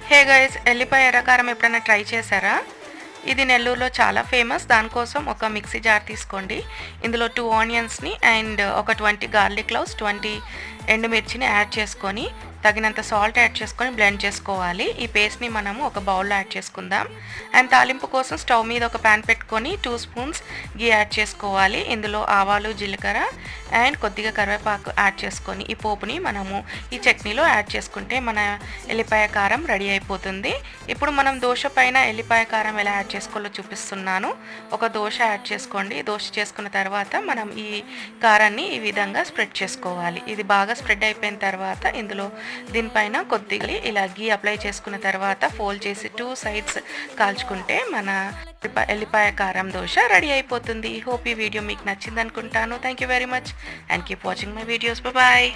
Hey guys, ఎల్లిపాయ ఎర్రకారం ఎప్పుడైనా try చేశారా? ఇది నెల్లూరులో చాలా ఫేమస్. దానికోసం ఒక మిక్సీ జార్ తీసుకోండి. ఇందులో 2 ఆనియన్స్‌ని అండ్ ఒక 20 గార్లిక్ క్లౌవ్స్, 20 ఎండుమిర్చిని యాడ్ చేసుకొని, తగినంత సాల్ట్ యాడ్ చేసుకొని బ్లెండ్ చేసుకోవాలి. ఈ పేస్ట్‌ని మనము ఒక బౌల్‌లో యాడ్ చేసుకుందాం. అండ్ తాలింపు కోసం స్టవ్ మీద ఒక పాన్ పెట్టుకొని 2 స్పూన్స్ గీ యాడ్ చేసుకోవాలి. ఇందులో ఆవాలు, జీలకర్ర అండ్ కొద్దిగా కరివేపాకు యాడ్ చేసుకొని ఈ పోపుని మనము ఈ చట్నీలో యాడ్ చేసుకుంటే మన ఎల్లిపాయ కారం రెడీ అయిపోతుంది. ఇప్పుడు మనం దోశ పైన ఎల్లిపాయ కారం ఎలా యాడ్ చేసుకోవాలో చూపిస్తున్నాను. ఒక దోశ యాడ్ చేసుకోండి. దోశ చేసుకున్న తర్వాత మనం ఈ కారాన్ని ఈ విధంగా స్ప్రెడ్ చేసుకోవాలి. ఇది బాగా స్ప్రెడ్ అయిపోయిన తర్వాత ఇందులో దీనిపైన కొద్దిగా ఇలా గీ అప్లై చేసుకున్న తర్వాత ఫోల్డ్ చేసి 2 సైడ్స్ కాల్చుకుంటే మన ఎల్లిపాయ కారం దోశ రెడీ అయిపోతుంది. హోప్ ఈ వీడియో మీకు నచ్చింది అనుకుంటాను. Thank you very much and keep watching my videos. Bye.